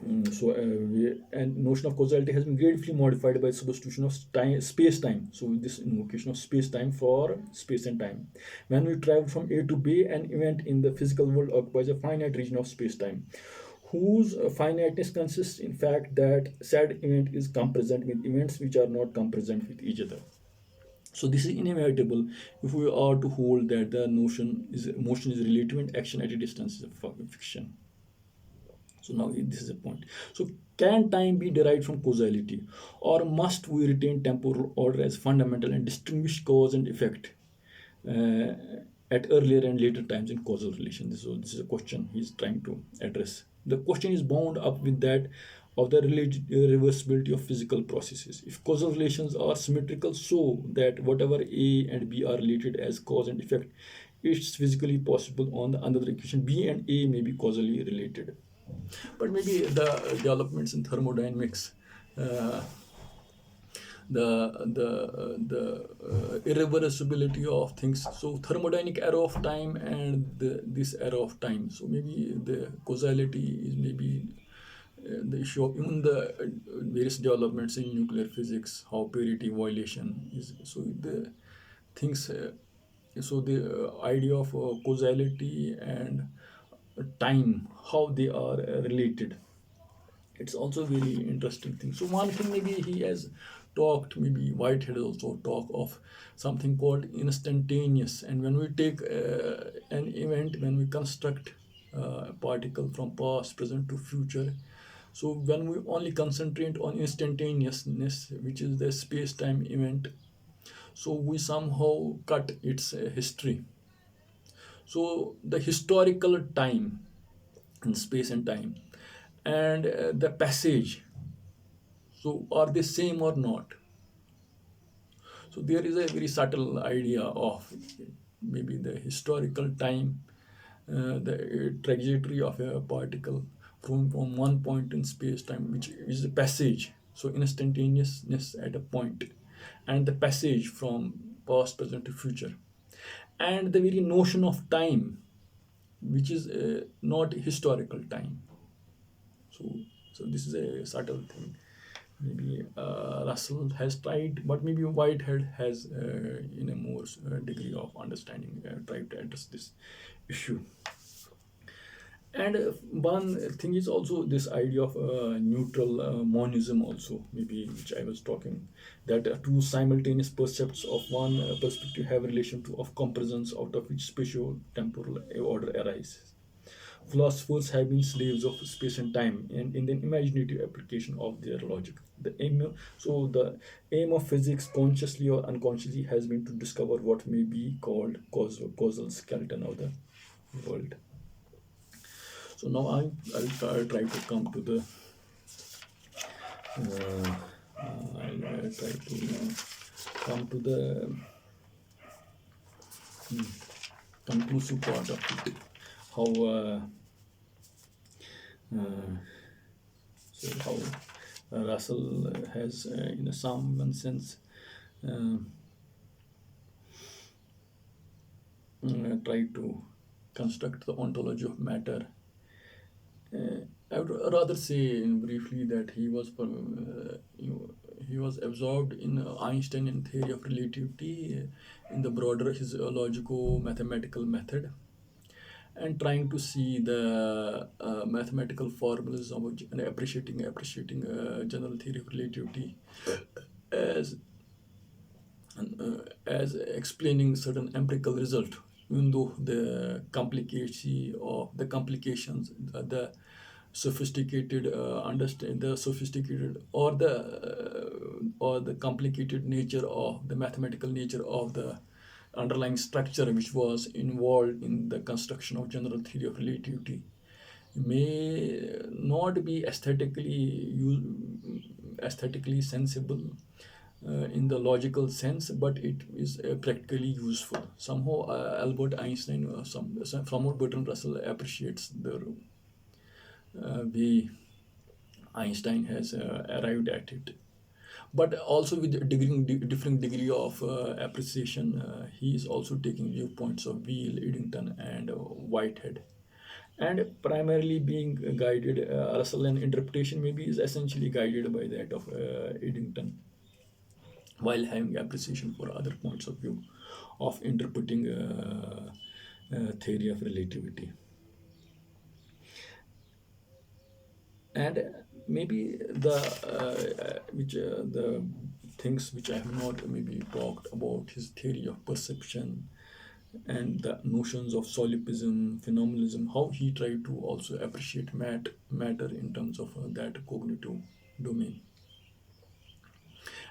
And notion of causality has been gratefully modified by substitution of time, space-time. So this invocation of space-time for space and time. When we travel from A to B, an event in the physical world occupies a finite region of space-time, whose finiteness consists in fact that said event is compresent with events which are not compresent with each other. So this is inevitable if we are to hold that the notion is motion is relative and action at a distance is a fiction. So now this is a point. So can time be derived from causality, or must we retain temporal order as fundamental and distinguish cause and effect uh, at earlier and later times in causal relations? So this is a question he's trying to address. The question is bound up with that of the reversibility of physical processes. If causal relations are symmetrical so that whatever A and B are related as cause and effect, it's physically possible on the another equation B and A may be causally related. But maybe the developments in thermodynamics, uh, the irreversibility of things. So thermodynamic arrow of time and this arrow of time. So maybe the causality is maybe the issue of even the various developments in nuclear physics, how purity violation is. So the things. So the idea of causality and time, how they are related, it's also a very interesting thing. So one thing maybe he has talked, maybe Whitehead also talk of something called instantaneous. And when we take an event, when we construct a particle from past, present to future, so when we only concentrate on instantaneousness, which is the space-time event, so we somehow cut its history. So the historical time in space and time and the passage, so are they same or not? So there is a very subtle idea of maybe the historical time, the trajectory of a particle from one point in space time, which is the passage. So instantaneousness at a point, and the passage from past, present to future, and the very notion of time, which is not historical time. So, so this is a subtle thing. Maybe Russell has tried, but maybe Whitehead has, in a more degree of understanding, tried to address this issue. And one thing is also this idea of neutral monism also, maybe, which I was talking, that two simultaneous percepts of one perspective have relation to of comparisons out of which spatial temporal order arises. Philosophers have been slaves of space and time and in the imaginative application of their logic. The aim of physics, consciously or unconsciously, has been to discover what may be called causal skeleton of the world. So now I'll try to come to the I'll try to come to the conclusive part of it. How how Russell has, in some one sense, uh, tried to construct the ontology of matter. I would rather say briefly that he was absorbed in Einsteinian theory of relativity in the broader his logico-mathematical method, and trying to see the mathematical formulas of appreciating general theory of relativity as as explaining certain empirical result, even though the complications, the sophisticated understand the sophisticated or the complicated nature of the mathematical nature of the underlying structure which was involved in the construction of general theory of relativity may not be aesthetically sensible in the logical sense, but it is practically useful. Somehow, Albert Einstein, from what Bertrand Russell appreciates the way Einstein has arrived at it. but also with different degree of appreciation. He is also taking viewpoints of Wheel, Eddington, and Whitehead, and primarily being guided. Russell and interpretation maybe is essentially guided by that of Eddington, while having appreciation for other points of view of interpreting theory of relativity. And maybe the things which I have not maybe talked about, his theory of perception and the notions of solipsism, phenomenalism, how he tried to also appreciate matter in terms of that cognitive domain,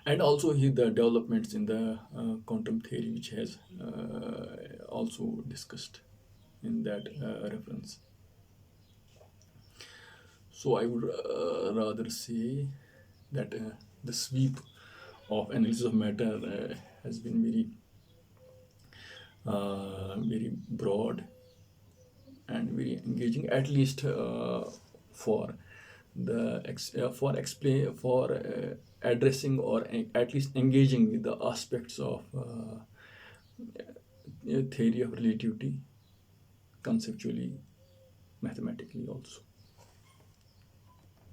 and also the developments in the quantum theory, which has also discussed in that reference. So I would rather say that the sweep of analysis of matter has been very broad and very engaging, at least for for explain for addressing or at least engaging with the aspects of theory of relativity conceptually, mathematically also.